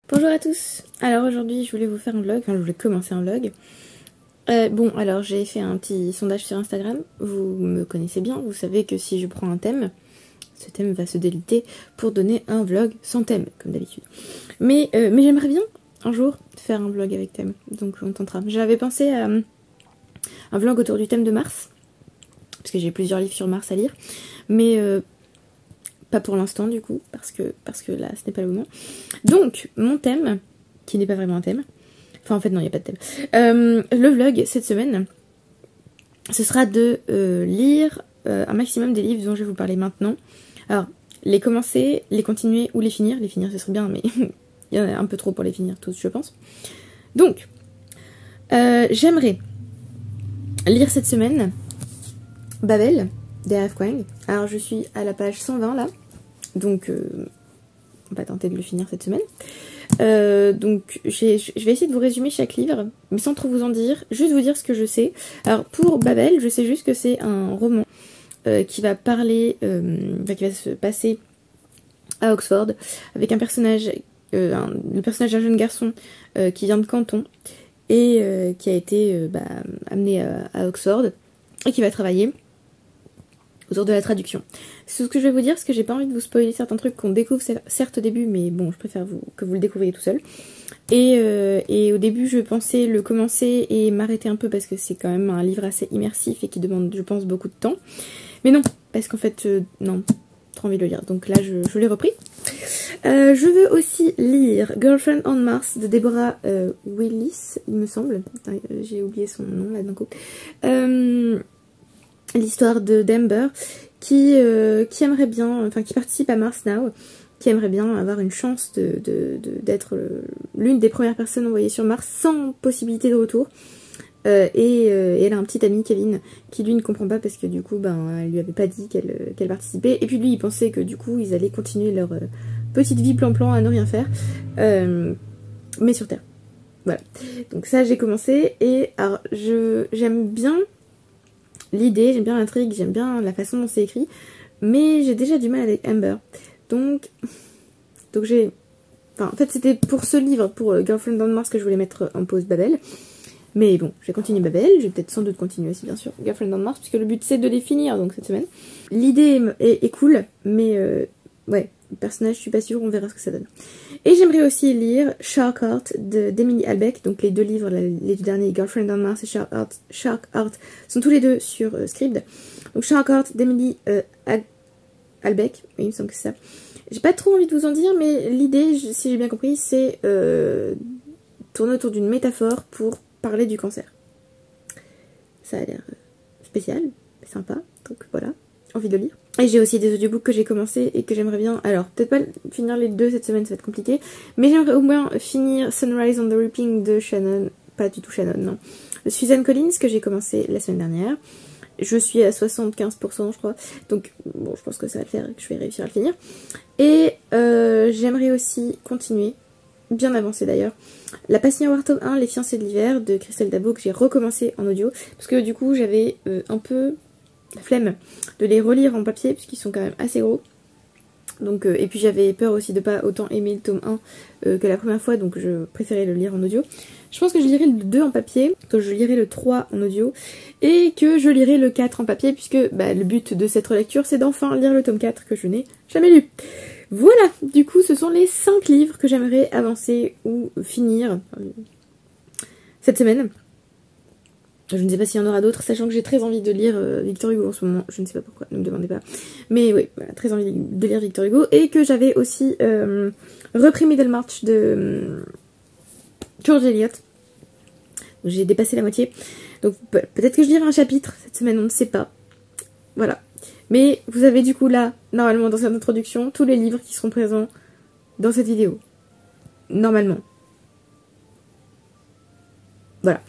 Bonjour à tous. Alors aujourd'hui je voulais vous faire un vlog, enfin je voulais commencer un vlog. Bon alors j'ai fait un petit sondage sur Instagram, vous me connaissez bien, vous savez que si je prends un thème, ce thème va se déliter pour donner un vlog sans thème, comme d'habitude. Mais j'aimerais bien un jour faire un vlog avec thème, donc on tentera. J'avais pensé à un vlog autour du thème de Mars, parce que j'ai plusieurs livres sur Mars à lire, mais pas pour l'instant du coup, parce que là ce n'est pas le moment. Donc mon thème, qui n'est pas vraiment un thème, enfin en fait non il n'y a pas de thème, le vlog cette semaine, ce sera de lire un maximum des livres dont je vais vous parler maintenant. Alors les commencer, les continuer ou les finir ce serait bien mais il y en a un peu trop pour les finir tous je pense. Donc j'aimerais lire cette semaine Babel d'R.F. Kuang. Alors je suis à la page 120 là, donc on va tenter de le finir cette semaine. Donc je vais essayer de vous résumer chaque livre, mais sans trop vous en dire, juste vous dire ce que je sais. Alors pour Babel, je sais juste que c'est un roman qui va parler, qui va se passer à Oxford, avec un personnage, le personnage d'un jeune garçon qui vient de Canton et qui a été amené à Oxford et qui va travailler autour de la traduction. C'est ce que je vais vous dire, parce que j'ai pas envie de vous spoiler certains trucs qu'on découvre certes au début, mais bon, je préfère que vous le découvriez tout seul. Et au début, je pensais le commencer et m'arrêter un peu, parce que c'est quand même un livre assez immersif et qui demande, je pense, beaucoup de temps. Mais non, parce qu'en fait, non, trop envie de le lire. Donc là, je l'ai repris. Je veux aussi lire Girlfriend on Mars de Deborah Willis, il me semble. J'ai oublié son nom là d'un coup. L'histoire d'Amber qui aimerait bien, enfin qui participe à Mars Now, qui aimerait bien avoir une chance d'être l'une des premières personnes envoyées sur Mars sans possibilité de retour. Et elle a un petit ami, Kevin, qui lui ne comprend pas parce que du coup elle lui avait pas dit qu'elle participait. Et puis lui il pensait que du coup ils allaient continuer leur petite vie plan-plan à ne rien faire, mais sur Terre. Voilà. Donc ça j'ai commencé et alors j'aime bien l'idée, j'aime bien l'intrigue, j'aime bien la façon dont c'est écrit, mais j'ai déjà du mal avec Amber. Donc j'ai... Enfin, en fait, c'était pour ce livre, pour Girlfriend on Mars, que je voulais mettre en pause Babel. Mais bon, j'ai continué Babel, je vais peut-être sans doute continuer aussi, bien sûr, Girlfriend on Mars, puisque le but c'est de les finir, donc cette semaine. L'idée est cool, mais ouais, le personnage, je suis pas sûre, on verra ce que ça donne. Et j'aimerais aussi lire Shark Heart d'Emily Albeck, donc les deux livres, les deux derniers, Girlfriend on Mars et Shark Heart, sont tous les deux sur Scribd. Donc Shark Heart d'Emily Albeck, oui, il me semble que c'est ça. J'ai pas trop envie de vous en dire, mais l'idée, si j'ai bien compris, c'est tourner autour d'une métaphore pour parler du cancer. Ça a l'air spécial, mais sympa, donc voilà, envie de lire. Et j'ai aussi des audiobooks que j'ai commencé et que j'aimerais bien, alors peut-être pas finir les deux cette semaine, ça va être compliqué, mais j'aimerais au moins finir Sunrise on the Reaping de Shannon, pas du tout Shannon, non, de Suzanne Collins, que j'ai commencé la semaine dernière. Je suis à 75% je crois, donc bon je pense que ça va le faire, que je vais réussir à le finir. Et j'aimerais aussi continuer, bien avancé d'ailleurs, La Passion War tome 1, Les Fiancés de l'hiver de Christelle Dabo, que j'ai recommencé en audio, parce que du coup j'avais un peu la flemme de les relire en papier, puisqu'ils sont quand même assez gros. Donc, et puis j'avais peur aussi de pas autant aimer le tome 1 que la première fois, donc je préférais le lire en audio. Je pense que je lirai le 2 en papier, que je lirai le 3 en audio, et que je lirai le 4 en papier, puisque le but de cette relecture c'est d'enfin lire le tome 4 que je n'ai jamais lu. Voilà, du coup ce sont les 5 livres que j'aimerais avancer ou finir cette semaine. Je ne sais pas s'il y en aura d'autres, sachant que j'ai très envie de lire Victor Hugo en ce moment, je ne sais pas pourquoi, ne me demandez pas. Mais oui, voilà, très envie de lire Victor Hugo, et que j'avais aussi repris Middlemarch de George Eliot. J'ai dépassé la moitié, donc peut-être que je lirai un chapitre cette semaine, on ne sait pas. Voilà. Mais vous avez du coup là, normalement dans cette introduction, tous les livres qui seront présents dans cette vidéo. Normalement. Voilà.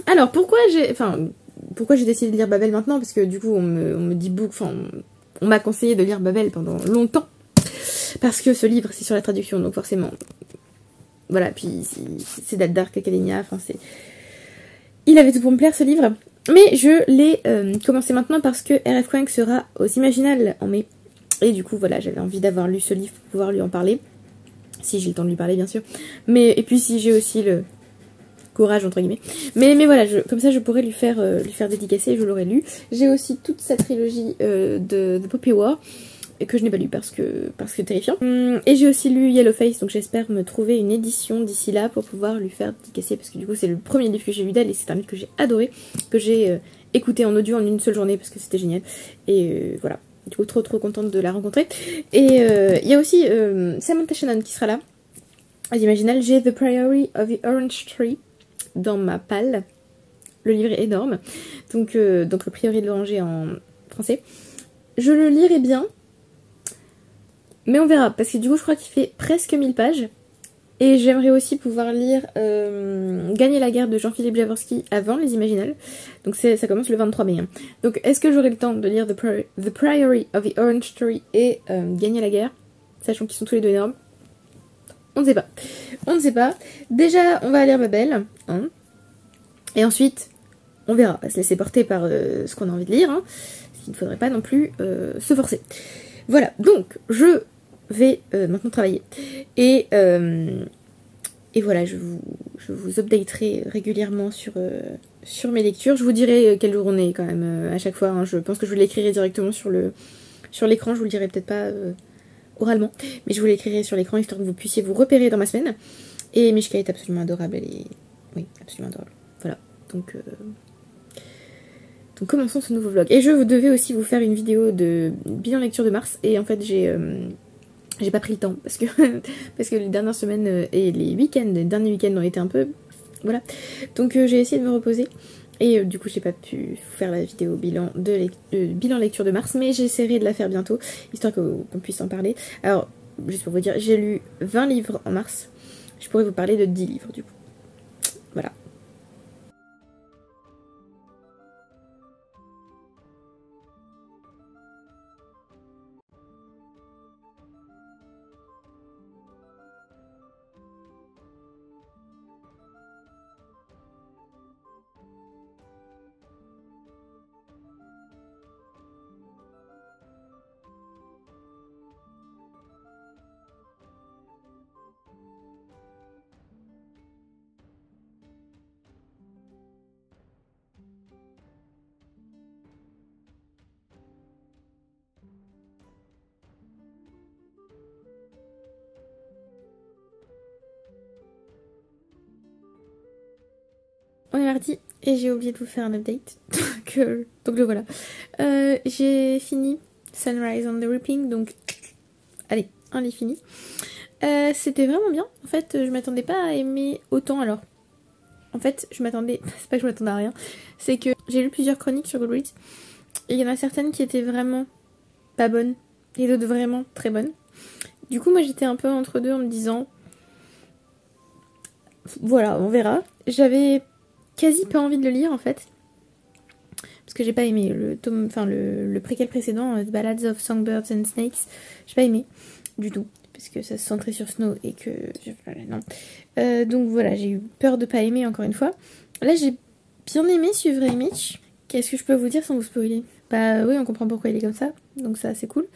Alors pourquoi j'ai décidé de lire Babel maintenant, parce que du coup on me dit on m'a conseillé de lire Babel pendant longtemps, parce que ce livre c'est sur la traduction, donc forcément voilà, puis c'est Dark Academia, enfin c'est... Il avait tout pour me plaire ce livre, mais je l'ai commencé maintenant parce que R.F. Kuang sera aux Imaginales en mai, et du coup voilà, j'avais envie d'avoir lu ce livre pour pouvoir lui en parler. Si j'ai le temps de lui parler, bien sûr. Mais, et puis si j'ai aussi le courage, entre guillemets. Mais voilà, comme ça je pourrais lui faire dédicacer et je l'aurais lu. J'ai aussi toute sa trilogie de Poppy War, que je n'ai pas lu parce que c'est terrifiant. Et j'ai aussi lu Yellowface, donc j'espère me trouver une édition d'ici là pour pouvoir lui faire dédicacer, parce que du coup c'est le premier livre que j'ai lu d'elle et c'est un livre que j'ai adoré, que j'ai écouté en audio en une seule journée parce que c'était génial. Et voilà, du coup trop contente de la rencontrer. Et il y a aussi Samantha Shannon qui sera là. À l'Imaginal, j'ai The Priory of the Orange Tree dans ma palle. Le livre est énorme. Donc le Prieuré de l'Oranger en français. Je le lirai bien. Mais on verra, parce que du coup je crois qu'il fait presque 1000 pages. Et j'aimerais aussi pouvoir lire Gagner la guerre de Jean-Philippe Jaworski avant les Imaginales. Donc ça commence le 23 mai. Hein. Donc est-ce que j'aurai le temps de lire The Priory of the Orange Tree et Gagner la guerre, sachant qu'ils sont tous les deux énormes? On ne sait pas. On ne sait pas. Déjà, on va lire Babel. Hein. Et ensuite, on verra. On va se laisser porter par ce qu'on a envie de lire. Hein. Il ne faudrait pas non plus se forcer. Voilà, donc je vais maintenant travailler. Et voilà, je vous updaterai régulièrement sur mes lectures. Je vous dirai quelle jour on est quand même à chaque fois. Hein. Je pense que je vous l'écrirai directement sur l'écran. Je vous le dirai peut-être pas oralement, mais je vous l'écrirai sur l'écran histoire que vous puissiez vous repérer dans ma semaine. Et Mishka est absolument adorable. Oui, absolument adorable. Voilà, donc commençons ce nouveau vlog. Et je devais aussi vous faire une vidéo de bilan lecture de mars. Et en fait j'ai pas pris le temps parce que les dernières semaines et les derniers week-ends ont été un peu... Voilà. Donc j'ai essayé de me reposer. Et du coup j'ai pas pu faire la vidéo bilan lecture de mars. Mais j'essaierai de la faire bientôt, histoire qu'on puisse en parler. Alors, juste pour vous dire, j'ai lu 20 livres en mars. Je pourrais vous parler de 10 livres du coup. Voilà. On est parti et j'ai oublié de vous faire un update. donc le voilà. J'ai fini Sunrise on the Reaping, donc allez, un livre fini. C'était vraiment bien. En fait, je m'attendais pas à aimer autant alors. En fait, c'est pas que je m'attendais à rien, c'est que j'ai lu plusieurs chroniques sur Goodreads et il y en a certaines qui étaient vraiment pas bonnes et d'autres vraiment très bonnes. Du coup, moi j'étais un peu entre deux en me disant voilà, on verra. J'avais quasi pas envie de le lire en fait, parce que j'ai pas aimé le préquel précédent, The Ballads of Songbirds and Snakes. J'ai pas aimé du tout, parce que ça se centrait sur Snow et que non. Donc voilà, j'ai eu peur de pas aimer encore une fois. Là j'ai bien aimé suivre Mitch. Qu'est-ce que je peux vous dire sans vous spoiler? Bah oui, on comprend pourquoi il est comme ça, donc ça c'est cool.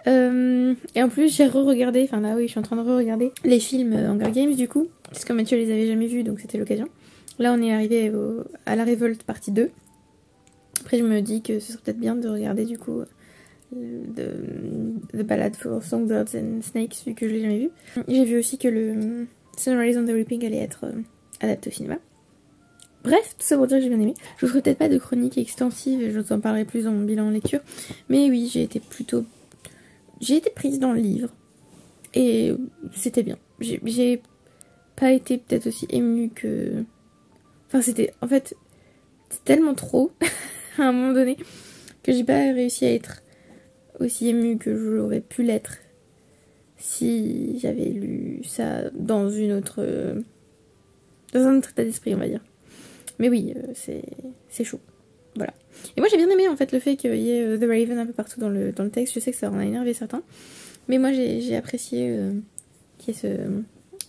Et en plus j'ai re-regardé, enfin là oui je suis en train de re-regarder les films Hunger Games du coup, parce que Mathieu les avait jamais vus, donc c'était l'occasion. Là on est arrivé à la révolte partie 2. Après je me dis que ce serait peut-être bien de regarder du coup The Ballad for Songbirds and Snakes, vu que je l'ai jamais vu. J'ai vu aussi que le Sunrise on the Reaping allait être adapté au cinéma. Bref, tout ça pour dire que j'ai bien aimé. Je vous ferai peut-être pas de chronique extensive, je vous en parlerai plus dans mon bilan en lecture. Mais oui, j'ai été prise dans le livre. Et c'était bien. J'ai pas été peut-être aussi émue que... Enfin, c'était tellement trop à un moment donné que j'ai pas réussi à être aussi émue que j'aurais pu l'être si j'avais lu ça dans un autre état d'esprit, on va dire. Mais oui, c'est chaud. Voilà. Et moi j'ai bien aimé en fait le fait qu'il y ait The Raven un peu partout dans le texte. Je sais que ça en a énervé certains, mais moi j'ai apprécié qu'il y ait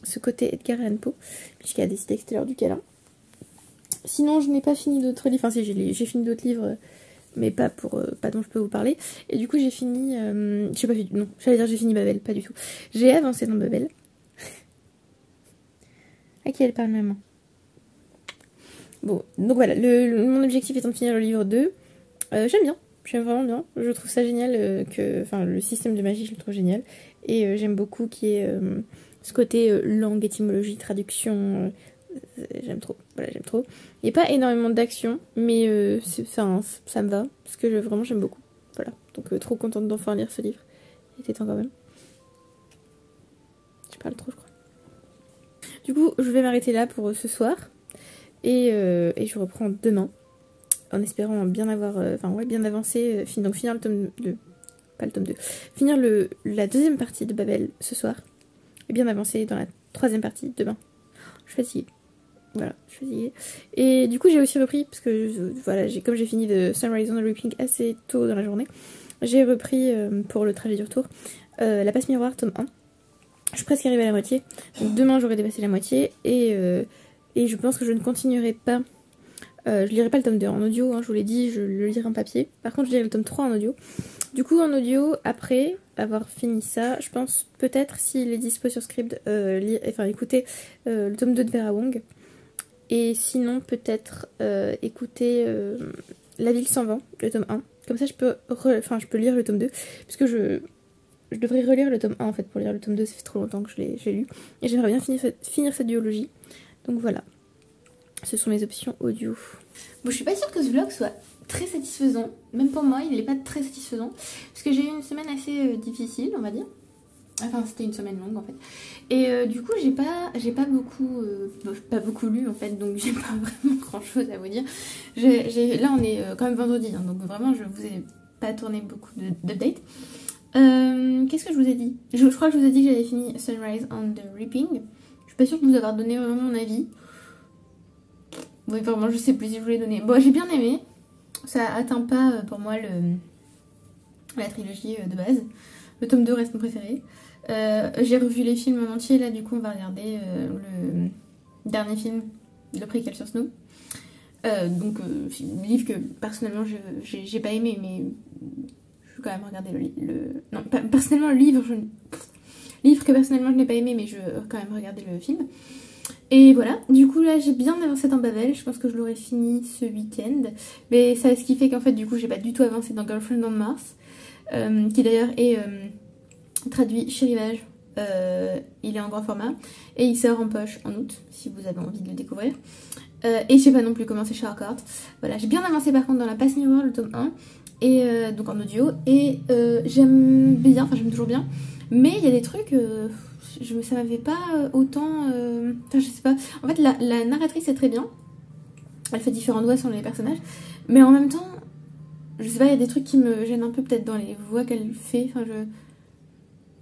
ce côté Edgar Allan Poe, puisqu'il a décidé que c'était l'heure du câlin. Sinon, je n'ai pas fini d'autres livres. Enfin, si, j'ai fini d'autres livres, mais pas dont je peux vous parler. Et du coup, j'ai fini... non, j'allais dire j'ai fini Babel, pas du tout. J'ai avancé dans Babel. À qui elle parle, maman? Bon, donc voilà, mon objectif étant de finir le livre 2. J'aime bien, j'aime vraiment bien. Je trouve ça génial enfin, le système de magie, je le trouve génial. Et j'aime beaucoup qu'il y ait ce côté langue, étymologie, traduction. J'aime trop, voilà, j'aime trop. Il n'y a pas énormément d'action, mais enfin, ça me va, parce que vraiment j'aime beaucoup. Voilà, donc trop contente d'enfin lire ce livre. Il était temps quand même. Je parle trop, je crois. Du coup, je vais m'arrêter là pour ce soir. Et je reprends demain. En espérant bien avoir... Enfin, ouais, bien avancé. Donc finir le tome 2. Pas le tome 2. Finir la deuxième partie de Babel ce soir. Et bien avancer dans la troisième partie demain. Je suis fatiguée. Voilà, je suis fatiguée. Et du coup, j'ai aussi repris, parce que voilà, comme j'ai fini de Sunrise on the Reaping assez tôt dans la journée, j'ai repris pour le trajet du retour La Passe Miroir, tome 1. Je suis presque arrivée à la moitié. Donc demain, j'aurai dépassé la moitié. Et je pense que je ne continuerai pas. Je lirai pas le tome 2 en audio, hein, je vous l'ai dit, je le lirai en papier. Par contre, je lirai le tome 3 en audio. Du coup, en audio, après avoir fini ça, je pense peut-être, s'il est dispo sur Scribd, écouter le tome 2 de Vera Wong. Et sinon, peut-être écouter La Ville sans vent, le tome 1. Comme ça, je peux lire le tome 2. Puisque je devrais relire le tome 1 en fait pour lire le tome 2, ça fait trop longtemps que je l'ai lu. Et j'aimerais bien finir cette duologie. Donc voilà. Ce sont mes options audio. Bon, je suis pas sûre que ce vlog soit très satisfaisant. Même pour moi, il n'est pas très satisfaisant. Parce que j'ai eu une semaine assez difficile, on va dire. Enfin, c'était une semaine longue en fait. Et du coup, j'ai pas beaucoup lu en fait. Donc, j'ai pas vraiment grand chose à vous dire. Là, on est quand même vendredi. Hein, donc, vraiment, je vous ai pas tourné beaucoup d'updates. Qu'est-ce que je vous ai dit? Je crois que je vous ai dit que j'avais fini Sunrise on the Reaping. Je suis pas sûre de vous avoir donné vraiment mon avis. Oui, vraiment, je sais plus si je vous l'ai donné. Bon, j'ai bien aimé. Ça atteint pas pour moi la trilogie de base. Le tome 2 reste mon préféré. J'ai revu les films en entier. Là, du coup, on va regarder le dernier film, Le Préquel sur Snow. Livre que personnellement, j'ai pas aimé, mais je vais quand même regarder Non, personnellement, le livre, livre que personnellement, je n'ai pas aimé, mais je vais quand même regarder le film. Et voilà, du coup là j'ai bien avancé dans Babel, je pense que je l'aurai fini ce week-end. Mais ça, ce qui fait qu'en fait du coup j'ai pas du tout avancé dans Girlfriend on Mars, qui d'ailleurs est traduit chez Rivage. Il est en grand format et il sort en poche en août si vous avez envie de le découvrir. Et je sais pas non plus comment c'est chez Harcourt. Voilà, j'ai bien avancé par contre dans La Passe Miroir, le tome 1, et donc en audio. Et j'aime bien, enfin j'aime toujours bien, mais il y a des trucs... ça m'avait pas autant... Enfin, je sais pas. En fait, la narratrice est très bien. Elle fait différentes voix sur les personnages. Mais en même temps, je sais pas, il y a des trucs qui me gênent un peu peut-être dans les voix qu'elle fait. Enfin,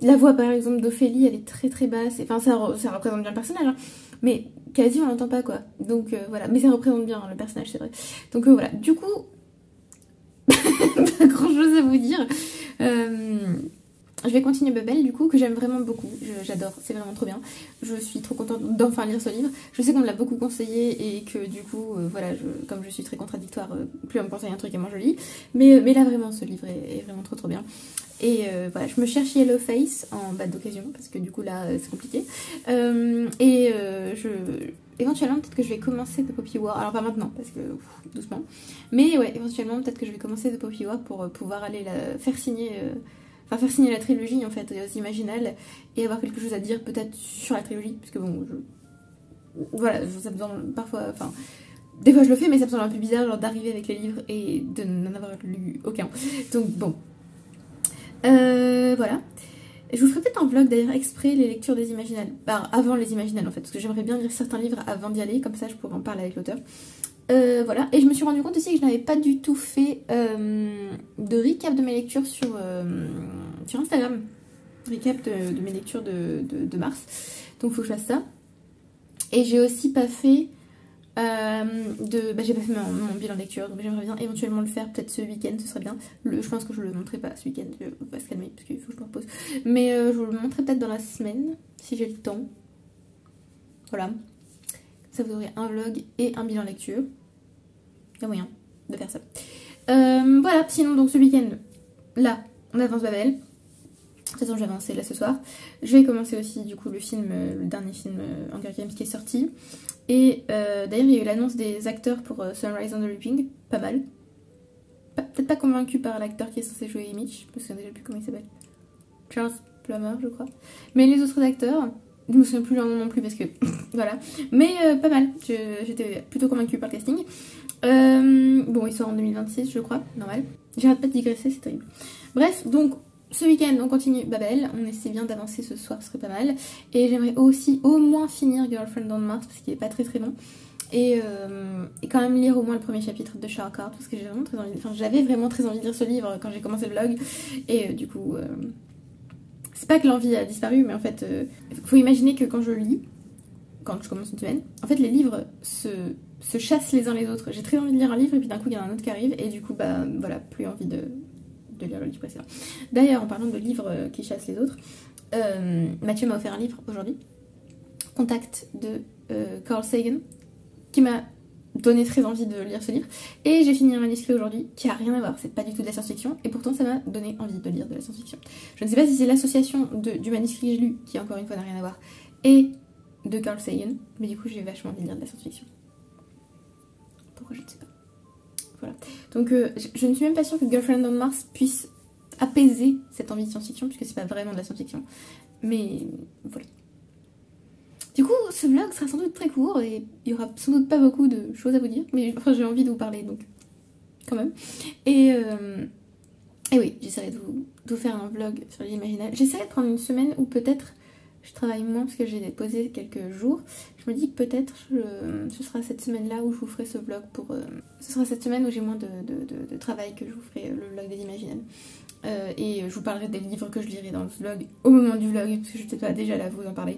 la voix, par exemple, d'Ophélie, elle est très très basse. Enfin, ça représente bien le personnage, hein. Mais quasi, on l'entend pas, quoi. Donc, voilà. Mais ça représente bien le personnage, c'est vrai. Donc, voilà. Du coup, pas grand-chose à vous dire. Je vais continuer Babel du coup, que j'aime vraiment beaucoup, j'adore, c'est vraiment trop bien. Je suis trop contente d'enfin lire ce livre. Je sais qu'on me l'a beaucoup conseillé et que du coup, voilà, comme je suis très contradictoire, plus on me conseille un truc et moins je lis. Mais là vraiment, ce livre est vraiment trop bien. Et voilà, je me cherche Yellow Face en bas d'occasion, parce que du coup là, c'est compliqué. Éventuellement, peut-être que je vais commencer The Poppy War. Alors pas maintenant, parce que doucement. Mais ouais, éventuellement, peut-être que je vais commencer The Poppy War pour pouvoir aller faire signer la trilogie en fait aux Imaginales et avoir quelque chose à dire peut-être sur la trilogie, parce que bon, voilà, ça me semble parfois, enfin, des fois je le fais, mais ça me semble un peu bizarre genre d'arriver avec les livres et de n'en avoir lu aucun. Donc bon, voilà. Je vous ferai peut-être un vlog d'ailleurs exprès les lectures des Imaginales, avant les Imaginales en fait, parce que j'aimerais bien lire certains livres avant d'y aller, comme ça je pourrais en parler avec l'auteur. Voilà, et je me suis rendu compte aussi que je n'avais pas du tout fait de recap de mes lectures sur Instagram. Recap de mes lectures de mars. Donc il faut que je fasse ça. Et j'ai aussi pas fait j'ai pas fait mon bilan de lecture, donc j'aimerais bien éventuellement le faire peut-être ce week-end, ce serait bien. Je pense que je le montrerai pas ce week-end, je vais se calmer parce qu'il faut que je me repose. Mais je vous le montrerai peut-être dans la semaine, si j'ai le temps. Voilà. Ça vous aurez un vlog et un bilan lecture. Il y a moyen de faire ça. Voilà, sinon donc ce week-end, là, on avance Babel. toute façon je vais avancer là ce soir. Je vais commencer aussi du coup le film, le dernier film Hunger Games qui est sorti. Et d'ailleurs il y a eu l'annonce des acteurs pour Sunrise on the Reaping, pas mal. Peut-être pas convaincu par l'acteur qui est censé jouer Mitch, parce que je ne sais plus comment il s'appelle. Charles Plummer je crois. Mais les autres acteurs, je me souviens plus leur nom non plus parce que voilà. Mais pas mal, j'étais plutôt convaincue par le casting. Bon il sort en 2026 je crois, normal. J'arrête pas de digresser, c'est terrible. Bref, donc ce week-end on continue Babel, on essaie bien d'avancer ce soir, ce serait pas mal. Et j'aimerais aussi au moins finir Girlfriend on Mars parce qu'il est pas très très long. Et quand même lire au moins le premier chapitre de Shark Heart parce que j'avais vraiment très envie de lire ce livre quand j'ai commencé le vlog. Et du coup, c'est pas que l'envie a disparu, mais en fait, faut imaginer que quand je lis, quand je commence une semaine, en fait les livres se chassent les uns les autres. J'ai très envie de lire un livre et puis d'un coup il y en a un autre qui arrive et du coup bah voilà, plus envie de lire le livre précédent. D'ailleurs en parlant de livres qui chassent les autres, Mathieu m'a offert un livre aujourd'hui, Contact de Carl Sagan, qui m'a donné très envie de lire ce livre. Et j'ai fini un manuscrit aujourd'hui qui a rien à voir, c'est pas du tout de la science-fiction et pourtant ça m'a donné envie de lire de la science-fiction. Je ne sais pas si c'est l'association du manuscrit que j'ai lu qui encore une fois n'a rien à voir et de Carl Sagan, mais du coup j'ai vachement envie de lire de la science-fiction. Pourquoi je ne sais pas. Voilà. Donc je ne suis même pas sûre que Girlfriend on Mars puisse apaiser cette envie de science-fiction puisque c'est pas vraiment de la science-fiction. Mais voilà. Du coup, ce vlog sera sans doute très court et il y aura sans doute pas beaucoup de choses à vous dire, mais enfin, j'ai envie de vous parler donc quand même. Et oui, j'essaierai de vous faire un vlog sur l'Imaginal. J'essaierai de prendre une semaine où peut-être je travaille moins parce que j'ai déposé quelques jours. Je me dis que peut-être ce sera cette semaine-là où je vous ferai ce vlog pour... ce sera cette semaine où j'ai moins de travail que je vous ferai le vlog des Imaginales. Et je vous parlerai des livres que je lirai dans le vlog au moment du vlog parce que je n'étais pas déjà là à vous en parler.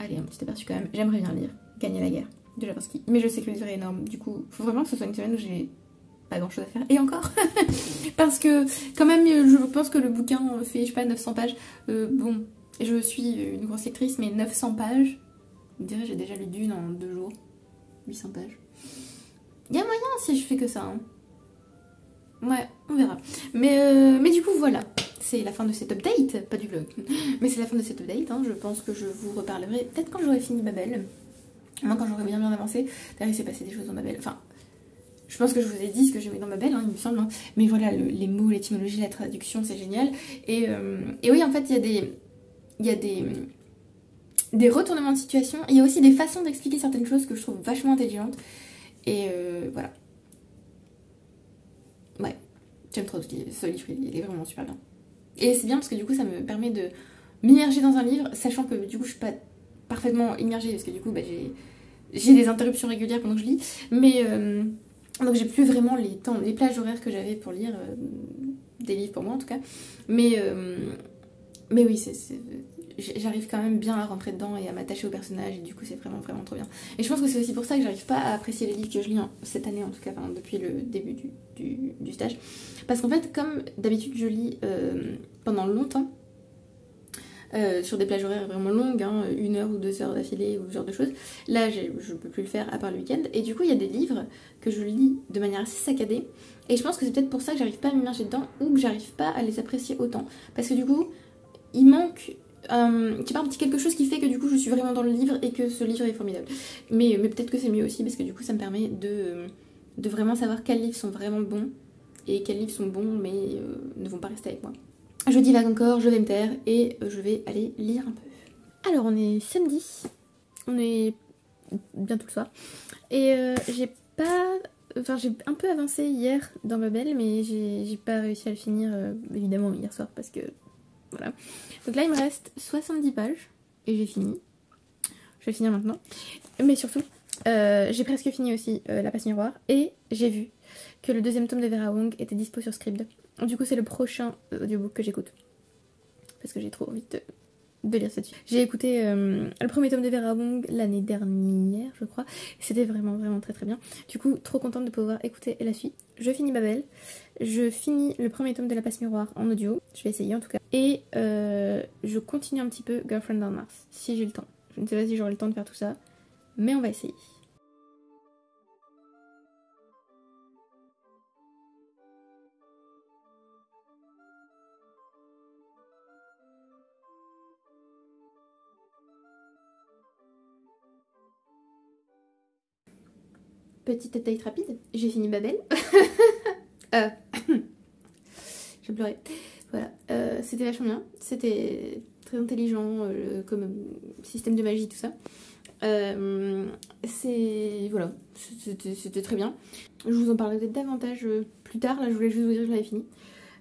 Allez, un petit aperçu quand même. J'aimerais bien lire Gagner la guerre de Jaworski. Mais je sais que le livre est énorme. Du coup, il faut vraiment que ce soit une semaine où j'ai pas grand chose à faire. Et encore parce que quand même, je pense que le bouquin fait, je sais pas, 900 pages. Bon, je suis une grosse lectrice, mais 900 pages, je dirais j'ai déjà lu Dune en 2 jours. 800 pages. Il y a moyen si je fais que ça. Hein. Ouais, on verra. Mais du coup, voilà. C'est la fin de cet update, pas du vlog, mais c'est la fin de cet update, hein. Je pense que je vous reparlerai peut-être quand j'aurai fini Babel, moi quand j'aurai bien avancé. D'ailleurs il s'est passé des choses dans Babel, enfin je pense que je vous ai dit ce que j'aimais dans Babel, hein, il me semble, hein. Mais voilà, les mots, l'étymologie, la traduction c'est génial, et oui en fait il y a des retournements de situation, il y a aussi des façons d'expliquer certaines choses que je trouve vachement intelligentes, et voilà. Ouais, j'aime trop ce livre, il est vraiment super bien. Et c'est bien parce que du coup ça me permet de m'immerger dans un livre, sachant que du coup je suis pas parfaitement immergée parce que du coup bah, j'ai des interruptions régulières pendant que je lis, mais donc j'ai plus vraiment les plages horaires que j'avais pour lire des livres pour moi en tout cas, mais oui j'arrive quand même bien à rentrer dedans et à m'attacher au personnage et du coup c'est vraiment vraiment trop bien. Et je pense que c'est aussi pour ça que j'arrive pas à apprécier les livres que je lis cette année en tout cas, enfin, depuis le début du stage, parce qu'en fait comme d'habitude je lis pendant longtemps sur des plages horaires vraiment longues, hein, 1 heure ou 2 heures d'affilée ou ce genre de choses. Là je peux plus le faire à part le week-end et du coup il y a des livres que je lis de manière assez saccadée et je pense que c'est peut-être pour ça que j'arrive pas à m'immerger dedans ou que j'arrive pas à les apprécier autant, parce que du coup il manque un petit quelque chose qui fait que du coup je suis vraiment dans le livre et que ce livre est formidable. Mais peut-être que c'est mieux aussi parce que du coup ça me permet de vraiment savoir quels livres sont vraiment bons et quels livres sont bons mais ne vont pas rester avec moi. Je divague encore, je vais me taire et je vais aller lire un peu. Alors on est samedi, on est bientôt le soir et j'ai un peu avancé hier dans Babel mais j'ai pas réussi à le finir évidemment hier soir parce que voilà. Donc là il me reste 70 pages et j'ai fini. Je vais finir maintenant. Mais surtout, j'ai presque fini aussi La Passe Miroir et j'ai vu que le 2e tome de Vera Wong était dispo sur Scribd. Du coup c'est le prochain audiobook que j'écoute. Parce que j'ai trop envie de lire ça dessus. J'ai écouté le 1er tome de Vera Wong l'année dernière je crois. C'était vraiment vraiment très très bien. Du coup trop contente de pouvoir écouter la suite. Je finis Babel. Je finis le 1er tome de La Passe Miroir en audio. Je vais essayer en tout cas. Et je continue un petit peu Girlfriend on Mars si j'ai le temps. Je ne sais pas si j'aurai le temps de faire tout ça. Mais on va essayer. Petite update rapide, j'ai fini Babel. J'ai pleuré. Voilà, c'était vachement bien, c'était très intelligent comme système de magie, tout ça. Voilà, c'était très bien. Je vous en parlerai davantage plus tard, là je voulais juste vous dire que je l'avais fini.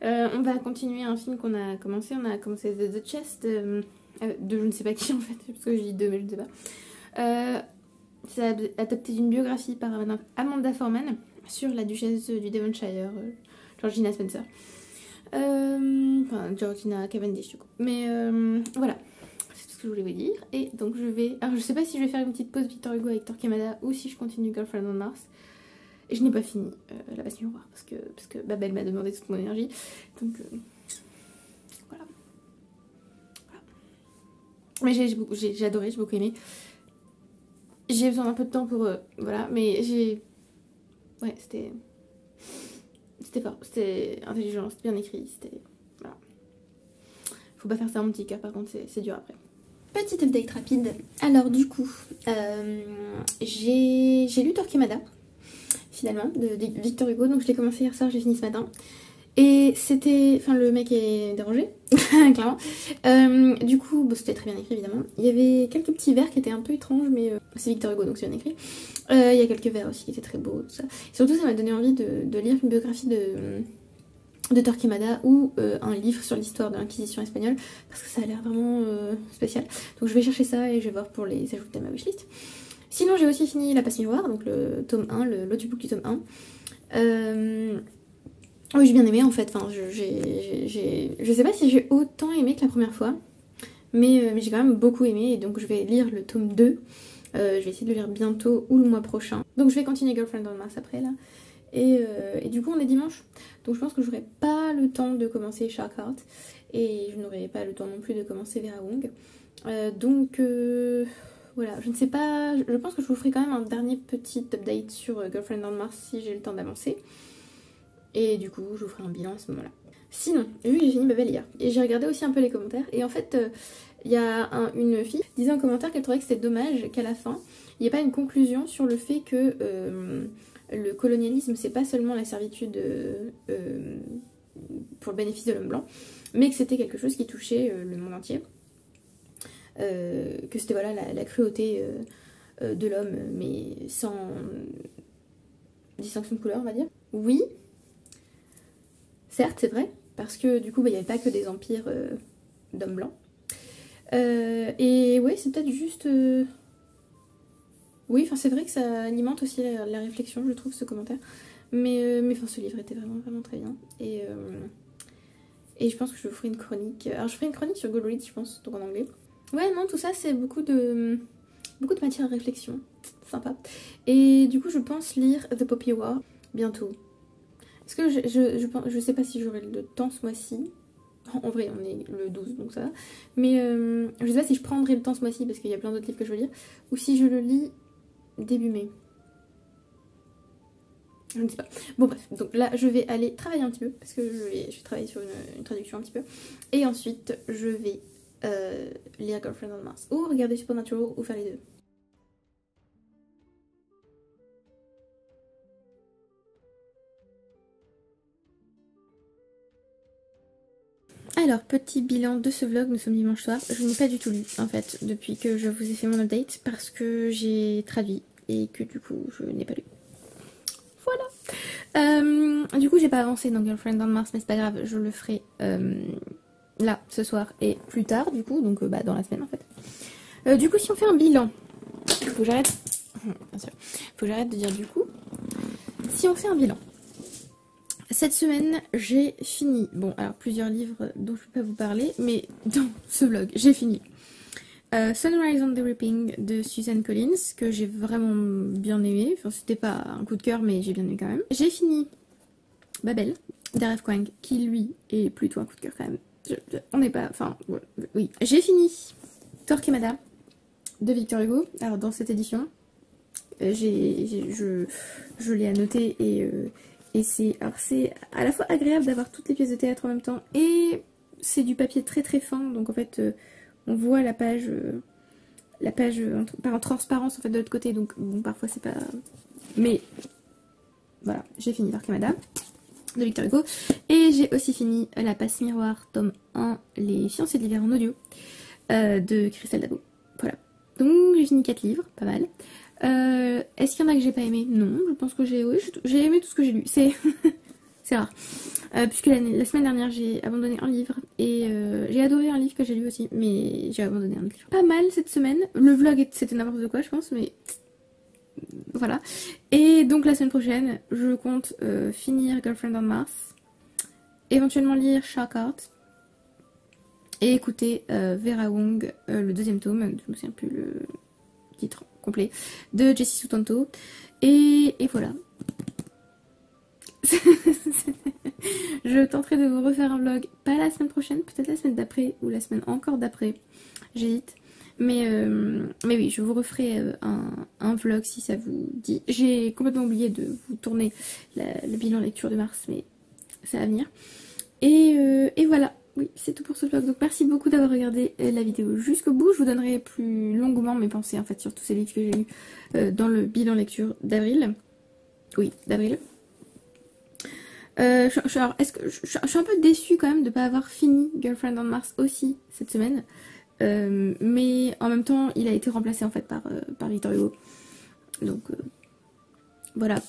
On va continuer un film qu'on a commencé, on a commencé The Chest, de je ne sais pas qui en fait, parce que j'ai dit deux mais je ne sais pas. C'est adapté d'une biographie par Amanda Foreman sur la duchesse du Devonshire, Georgina Spencer. Enfin, Georgina Cavendish du coup. Mais voilà, c'est tout ce que je voulais vous dire. Et donc je vais... Alors je sais pas si je vais faire une petite pause Victor Hugo avec Torquemada ou si je continue Girlfriend on Mars. Et je n'ai pas fini La Passe Miroir parce que Babel m'a demandé toute mon énergie. Donc voilà. Mais j'ai adoré, j'ai beaucoup aimé. J'ai besoin d'un peu de temps pour... voilà, mais j'ai... Ouais, c'était fort, c'était intelligent, c'était bien écrit, c'était... Voilà. Faut pas faire ça à mon petit cœur, par contre, c'est dur après. Petite update rapide. Alors, du coup, j'ai lu Torquemada, finalement, de Victor Hugo, donc je l'ai commencé hier soir, j'ai fini ce matin. Et c'était... Enfin, le mec est dérangé, clairement. Du coup, bon, c'était très bien écrit, évidemment. Il y avait quelques petits vers qui étaient un peu étranges, mais c'est Victor Hugo, donc c'est bien écrit. Il y a quelques vers aussi qui étaient très beaux, tout ça. Et surtout, ça m'a donné envie de lire une biographie de Torquemada ou un livre sur l'histoire de l'Inquisition espagnole, parce que ça a l'air vraiment spécial. Donc je vais chercher ça et je vais voir pour les ajouter à ma wishlist. Sinon, j'ai aussi fini La Passe Miroir, donc le tome 1, l'audiobook du tome 1. Oui, j'ai bien aimé en fait, enfin, je sais pas si j'ai autant aimé que la première fois, mais j'ai quand même beaucoup aimé et donc je vais lire le tome 2. Je vais essayer de le lire bientôt ou le mois prochain. Donc je vais continuer Girlfriend on Mars après là. Et du coup on est dimanche, donc je pense que j'aurai pas le temps de commencer Shark Heart et je n'aurai pas le temps non plus de commencer Vera Wong. Donc voilà, je ne sais pas, je pense que je vous ferai quand même un dernier petit update sur Girlfriend on Mars si j'ai le temps d'avancer. Et du coup, je vous ferai un bilan à ce moment-là. Sinon, vu que j'ai fini Babel hier, et j'ai regardé aussi un peu les commentaires, et en fait, il y a une fille qui disait en commentaire qu'elle trouvait que c'était dommage qu'à la fin, il n'y ait pas une conclusion sur le fait que le colonialisme, c'est pas seulement la servitude pour le bénéfice de l'homme blanc, mais que c'était quelque chose qui touchait le monde entier. Que c'était voilà la cruauté de l'homme, mais sans distinction de couleur, on va dire. Oui. Certes, c'est vrai, parce que du coup, il n'y avait pas que des empires d'hommes blancs. Et ouais, c'est peut-être juste... Oui, enfin c'est vrai que ça alimente aussi la réflexion, je trouve, ce commentaire. Mais enfin, ce livre était vraiment, vraiment très bien. Et je pense que je vous ferai une chronique... Alors, je ferai une chronique sur Goodreads, je pense, donc en anglais. Ouais, non, tout ça, c'est beaucoup de matière à réflexion. Sympa. Et du coup, je pense lire The Poppy War bientôt. Parce que je sais pas si j'aurai le temps ce mois-ci. En vrai, on est le 12, donc ça va. Mais je sais pas si je prendrai le temps ce mois-ci, parce qu'il y a plein d'autres livres que je veux lire. Ou si je le lis début mai. Je ne sais pas. Bon bref, donc là, je vais aller travailler un petit peu, parce que je vais travailler sur une traduction un petit peu. Et ensuite, je vais lire Girlfriend on Mars. Ou regarder Supernatural, ou faire les deux. Alors, petit bilan de ce vlog, nous sommes dimanche soir. Je n'ai pas du tout lu, en fait, depuis que je vous ai fait mon update, parce que j'ai traduit et que du coup, je n'ai pas lu. Voilà. Du coup, j'ai pas avancé dans Girlfriend on Mars, mais c'est pas grave, je le ferai là, ce soir et plus tard, du coup, donc dans la semaine, en fait. Du coup, si on fait un bilan, faut que j'arrête... Bien sûr. Faut que j'arrête de dire du coup. Si on fait un bilan... Cette semaine, j'ai fini, bon alors plusieurs livres dont je ne peux pas vous parler, mais dans ce vlog, j'ai fini Sunrise on the Reaping de Suzanne Collins, que j'ai vraiment bien aimé, enfin c'était pas un coup de cœur mais j'ai bien aimé quand même. J'ai fini Babel d'R.F. Kuang, qui lui est plutôt un coup de cœur quand même. On n'est pas, enfin, ouais, oui. J'ai fini Torquemada de Victor Hugo, alors dans cette édition, je l'ai annoté et c'est à la fois agréable d'avoir toutes les pièces de théâtre en même temps et c'est du papier très très fin, donc en fait on voit la page en transparence en fait de l'autre côté, donc bon parfois c'est pas Mais voilà, j'ai fini par Kamada de Victor Hugo. Et j'ai aussi fini La Passe Miroir, tome 1, Les Fiancés de l'hiver en audio, de Christelle Dabo. Voilà. Donc j'ai fini 4 livres, pas mal. Est-ce qu'il y en a que j'ai pas aimé? Non, je pense que j'ai aimé tout ce que j'ai lu. C'est c'est rare. Puisque la semaine dernière j'ai abandonné un livre et j'ai adoré un livre que j'ai lu aussi, mais j'ai abandonné un autre livre. Pas mal cette semaine. Le vlog c'était n'importe quoi je pense, mais voilà. Et donc la semaine prochaine je compte finir Girlfriend on Mars, éventuellement lire Shark Art et écouter Vera Wong, le deuxième tome, je me souviens plus le titre complet, de Jessie Sutanto. Et voilà. Je tenterai de vous refaire un vlog, pas la semaine prochaine, peut-être la semaine d'après ou la semaine encore d'après, j'hésite. Mais oui, je vous referai un vlog si ça vous dit. J'ai complètement oublié de vous tourner le bilan lecture de mars, mais ça va venir. Et voilà, oui, c'est tout pour ce vlog. Donc merci beaucoup d'avoir regardé la vidéo jusqu'au bout. Je vous donnerai plus longuement mes pensées en fait sur tous ces livres que j'ai lus dans le bilan lecture d'avril. Oui, d'avril. Je suis un peu déçue quand même de ne pas avoir fini Girlfriend on Mars aussi cette semaine. Mais en même temps, il a été remplacé en fait par Victor Hugo. Donc voilà.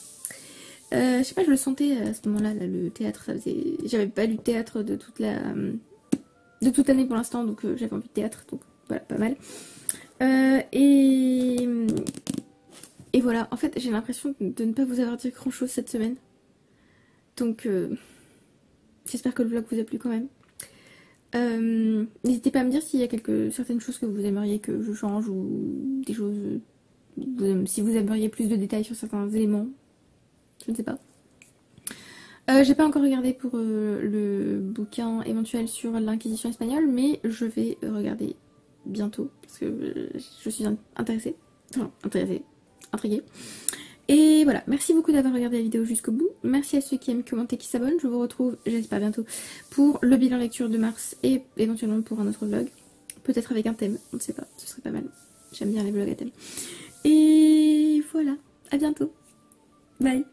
Je sais pas, je le sentais à ce moment-là, là, le théâtre. J'avais pas lu théâtre de toute l'année pour l'instant, donc j'avais envie de théâtre. Donc voilà, pas mal. Et voilà, en fait, j'ai l'impression de ne pas vous avoir dit grand-chose cette semaine. Donc, j'espère que le vlog vous a plu quand même. N'hésitez pas à me dire s'il y a certaines choses que vous aimeriez que je change ou des choses... si vous aimeriez plus de détails sur certains éléments. Je ne sais pas. J'ai pas encore regardé pour le bouquin éventuel sur l'Inquisition espagnole, mais je vais regarder bientôt parce que je suis intéressée. Enfin, intriguée. Et voilà, merci beaucoup d'avoir regardé la vidéo jusqu'au bout. Merci à ceux qui aiment commenter, qui s'abonnent. Je vous retrouve, j'espère bientôt, pour le bilan lecture de mars et éventuellement pour un autre vlog. Peut-être avec un thème, on ne sait pas, ce serait pas mal. J'aime bien les vlogs à thème. Et voilà, à bientôt. Bye.